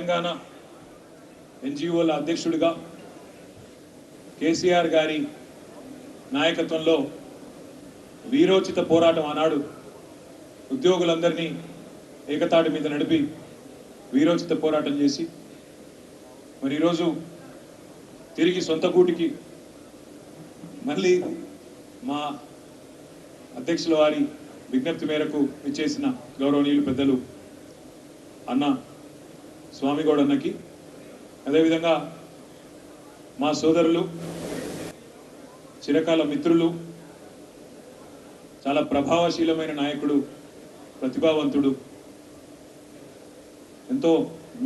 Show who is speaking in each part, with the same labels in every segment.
Speaker 1: తెలంగాణ ఎన్జిఓల అధ్యక్షుడిగా కేసీఆర్ గారి నాయకత్వంలో వీరోచిత పోరాటం ఆనాడు ఉద్యోగులందరినీ ఏకతాటి మీద నడిపి వీరోచిత పోరాటం చేసి మరి ఈరోజు తిరిగి సొంత గూటికి మళ్ళీ మా అధ్యక్షుల వారి విజ్ఞప్తి మేరకు ఇచ్చేసిన గౌరవనీయులు పెద్దలు అన్న స్వామిగౌడ్ అన్నకి, అదేవిధంగా మా సోదరులు, చిరకాల మిత్రులు, చాలా ప్రభావశీలమైన నాయకుడు, ప్రతిభావంతుడు, ఎంతో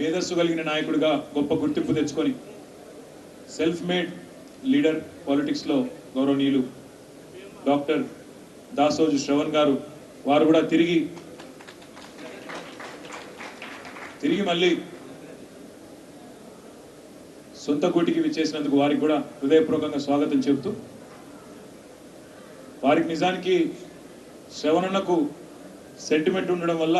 Speaker 1: మేధస్సు కలిగిన నాయకుడిగా గొప్ప గుర్తింపు తెచ్చుకొని సెల్ఫ్ మేడ్ లీడర్ పాలిటిక్స్లో గౌరవనీయులు డాక్టర్ దాసోజు శ్రవణ్ గారు, వారు కూడా తిరిగి మళ్ళీ సొంత గూటికి విచ్చేసినందుకు వారికి కూడా హృదయపూర్వకంగా స్వాగతం చెబుతూ, వారికి నిజానికి శ్రవణన్నకు సెంటిమెంట్ ఉండడం వల్ల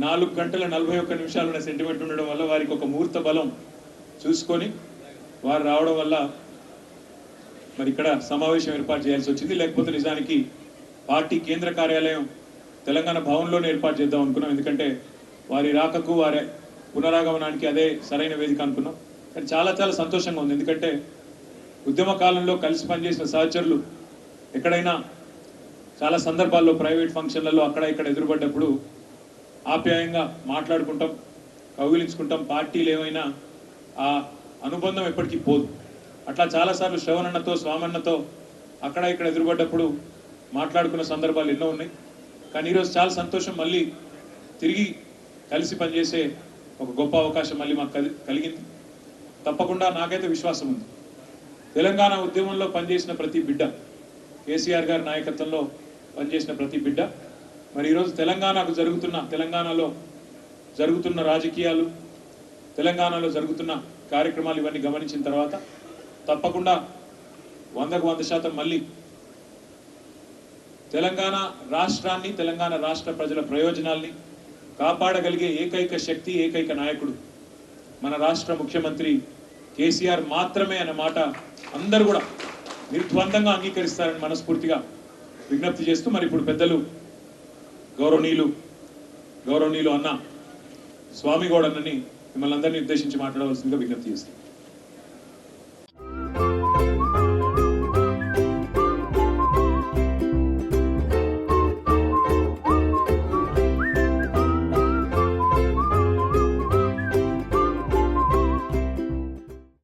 Speaker 1: 4 గంటల 41 నిమిషాలు ఉన్న సెంటిమెంట్ ఉండడం వల్ల వారికి ఒక ముహూర్త బలం చూసుకొని వారు రావడం వల్ల మరి ఇక్కడ సమావేశం ఏర్పాటు చేయాల్సి వచ్చింది. లేకపోతే నిజానికి పార్టీ కేంద్ర కార్యాలయం తెలంగాణ భవన్లోనే ఏర్పాటు చేద్దాం అనుకున్నాం. ఎందుకంటే వారి రాకకు, వారి పునరాగమనానికి అదే సరైన వేదిక అనుకున్నాం. కానీ చాలా చాలా సంతోషంగా ఉంది. ఎందుకంటే ఉద్యమ కాలంలో కలిసి పనిచేసిన సహచరులు ఎక్కడైనా చాలా సందర్భాల్లో ప్రైవేట్ ఫంక్షన్లలో అక్కడ ఇక్కడ ఎదురుపడ్డప్పుడు ఆప్యాయంగా మాట్లాడుకుంటాం, కౌగిలించుకుంటాం. పార్టీలు ఏమైనా ఆ అనుబంధం ఎప్పటికీ పోదు. అట్లా చాలాసార్లు శ్రవణన్నతో, స్వామన్నతో అక్కడ ఇక్కడ ఎదురుపడ్డప్పుడు మాట్లాడుకున్న సందర్భాలు ఎన్నో ఉన్నాయి. కానీ ఈరోజు చాలా సంతోషం, మళ్ళీ తిరిగి కలిసి పనిచేసే ఒక గొప్ప అవకాశం మళ్ళీ మాకు కలిగింది. తప్పకుండా నాకైతే విశ్వాసం ఉంది, తెలంగాణ ఉద్యమంలో పనిచేసిన ప్రతి బిడ్డ, కేసీఆర్ గారి నాయకత్వంలో పనిచేసిన ప్రతి బిడ్డ మరి ఈరోజు తెలంగాణలో జరుగుతున్న రాజకీయాలు, తెలంగాణలో జరుగుతున్న కార్యక్రమాలు ఇవన్నీ గమనించిన తర్వాత తప్పకుండా 100% మళ్ళీ తెలంగాణ రాష్ట్రాన్ని, తెలంగాణ రాష్ట్ర ప్రజల ప్రయోజనాల్ని కాపాడగలిగే ఏకైక శక్తి, ఏకైక నాయకుడు మన రాష్ట్ర ముఖ్యమంత్రి కేసీఆర్ మాత్రమే అన్న మాట అందరూ కూడా నిర్ద్వందంగా అంగీకరిస్తారని మనస్ఫూర్తిగా విజ్ఞప్తి చేస్తూ, మరి ఇప్పుడు పెద్దలు గౌరవనీయులు అన్న స్వామిగౌడ్ అన్నని మిమ్మల్ని అందరినీ ఉద్దేశించి మాట్లాడవలసిందిగా విజ్ఞప్తి చేస్తాం.